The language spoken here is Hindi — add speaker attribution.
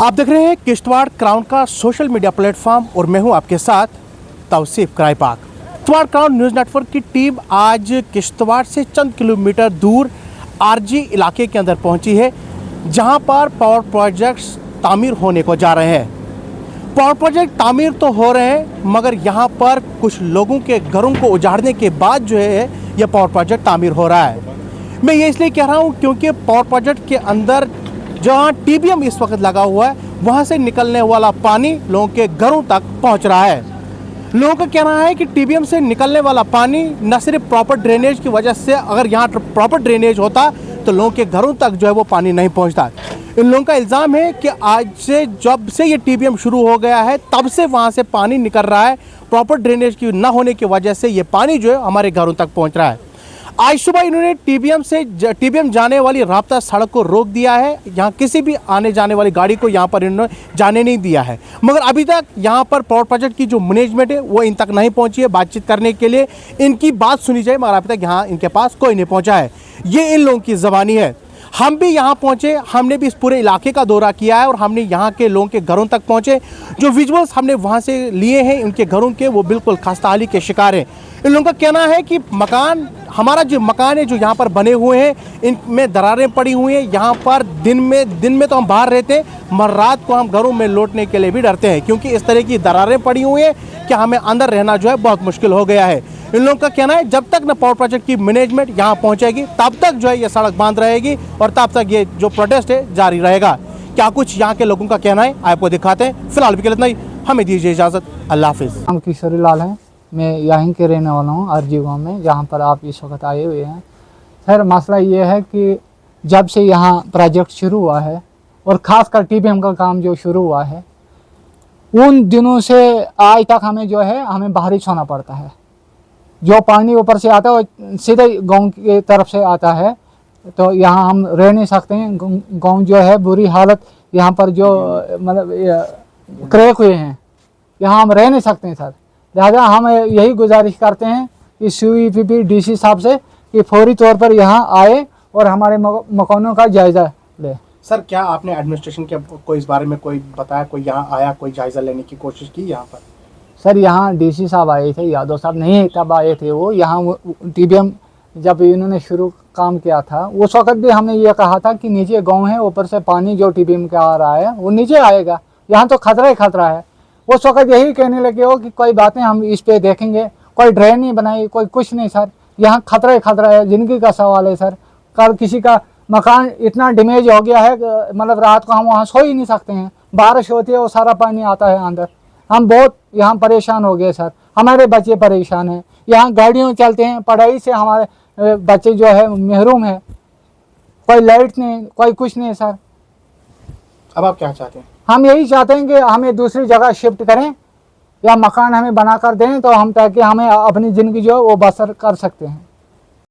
Speaker 1: आप देख रहे हैं किश्तवाड़ क्राउन का सोशल मीडिया प्लेटफॉर्म और मैं हूं आपके साथ Tauseef Karaipak. Kishtwar crown news network की टीम आज किश्तवाड़ से चंद किलोमीटर दूर आरजी इलाके के अंदर पहुंची है, जहां पर पावर प्रोजेक्ट्स तामीर होने को जा रहे हैं। पावर प्रोजेक्ट तामीर तो हो रहे हैं, मगर यहां पर कुछ लोगों के घरों को उजाड़ने के बाद जो है यह पावर प्रोजेक्ट तामीर हो रहा है। मैं ये इसलिए कह रहा हूं क्योंकि पावर प्रोजेक्ट के अंदर जहां टीबीएम इस वक्त लगा हुआ है, वहां से निकलने वाला पानी लोगों के घरों तक पहुंच रहा है। लोगों का कहना है कि टीबीएम से निकलने वाला पानी न सिर्फ प्रॉपर ड्रेनेज की वजह से, अगर यहाँ प्रॉपर ड्रेनेज होता तो लोगों के घरों तक जो है वो पानी नहीं पहुंचता। इन लोगों का इल्ज़ाम है कि आज से जब से ये टीबीएम शुरू हो गया है तब से वहाँ से पानी निकल रहा है, प्रॉपर ड्रेनेज की न होने की वजह से ये पानी जो है हमारे घरों तक पहुँच रहा है। आज सुबह इन्होंने टीबीएम जाने वाली राब्ता सड़क को रोक दिया है। यहाँ किसी भी आने जाने वाली गाड़ी को यहाँ पर इन्होंने जाने नहीं दिया है, मगर अभी तक यहाँ पर पावर प्रोजेक्ट की जो मैनेजमेंट है वो इन तक नहीं पहुँची है बातचीत करने के लिए। इनकी बात सुनी जाए, मगर अभी तक यहाँ इनके पास कोई नहीं पहुँचा है। ये इन लोगों की ज़बानी है। हम भी यहाँ पहुँचे, हमने भी इस पूरे इलाके का दौरा किया है और हमने यहाँ के लोगों के घरों तक पहुँचे। जो विजुअल्स हमने वहाँ से लिए हैं उनके घरों के, वो बिल्कुल खस्ताहाली के शिकार हैं। इन लोगों का कहना है कि हमारा जो मकान है जो यहाँ पर बने हुए हैं, इनमें दरारें पड़ी हुई हैं। यहाँ पर दिन में तो हम बाहर रहते हैं, मगर रात को हम घरों में लौटने के लिए भी डरते हैं, क्योंकि इस तरह की दरारें पड़ी हुई हैं कि हमें अंदर रहना जो है बहुत मुश्किल हो गया है। इन लोगों का कहना है जब तक न पावर प्रोजेक्ट की मैनेजमेंट यहाँ पहुँचेगी तब तक जो है ये सड़क बंद रहेगी और तब तक ये जो प्रोटेस्ट है जारी रहेगा। क्या कुछ यहाँ के लोगों का कहना है आपको दिखाते हैं। फिलहाल भी इतना ही, हमें दीजिए इजाज़त। अल्लाह हाफिज़।
Speaker 2: नाम किशोरी लाल है, मैं यहीं के रहने वाला हूँ आरजी गाँव में, जहाँ पर आप इस वक्त आए हुए हैं। सर मसला ये है कि जब से यहाँ प्रोजेक्ट शुरू हुआ है और ख़ासकर टीबीएम का काम जो शुरू हुआ है, उन दिनों से आज तक हमें बाहरी सोना पड़ता है। जो पानी ऊपर से आता है वो सीधे गांव की तरफ से आता है, तो यहाँ हम रह नहीं सकते हैं। गांव जो है बुरी हालत, यहाँ पर जो मतलब क्रैक हुए हैं, यहाँ हम रह नहीं सकते हैं सर। लिहाजा हम यही गुजारिश करते हैं कि CEPP DC साहब से कि फौरी तौर पर यहाँ आए और हमारे मकानों का जायज़ा ले।
Speaker 1: सर क्या आपने एडमिनिस्ट्रेशन के को इस बारे में कोई बताया, कोई यहाँ आया, कोई जायज़ा लेने की कोशिश की यहाँ पर?
Speaker 2: सर यहाँ DC साहब आए थे, यादव साहब नहीं तब आए थे वो। यहाँ टीबीएम जब इन्होंने शुरू काम किया था उस वक्त भी हमने ये कहा था कि नीचे गांव है, ऊपर से पानी जो टीबीएम का आ रहा है वो नीचे आएगा, यहाँ तो खतरा ही खतरा है। उस वक्त यही कहने लगे हो कि कोई बातें हम इस पे देखेंगे, कोई ड्रेन नहीं बनाई, कोई कुछ नहीं। सर यहाँ खतरा ही खतरा है, ज़िंदगी का सवाल है सर। कल किसी का मकान इतना डैमेज हो गया है, मतलब रात को हम वहाँ सो ही नहीं सकते हैं। बारिश होती है वो सारा पानी आता है अंदर। हम बहुत यहाँ परेशान हो गए सर, हमारे बच्चे परेशान हैं। यहाँ गाड़ियों चलते हैं, पढ़ाई से हमारे बच्चे जो है महरूम है। कोई लाइट नहीं, कोई कुछ नहीं सर।
Speaker 1: अब आप क्या चाहते हैं?
Speaker 2: हम यही चाहते हैं कि हमें दूसरी जगह शिफ्ट करें या मकान हमें बना कर दें, तो हम ताकि हमें अपनी ज़िंदगी जो है वो बसर कर सकते हैं।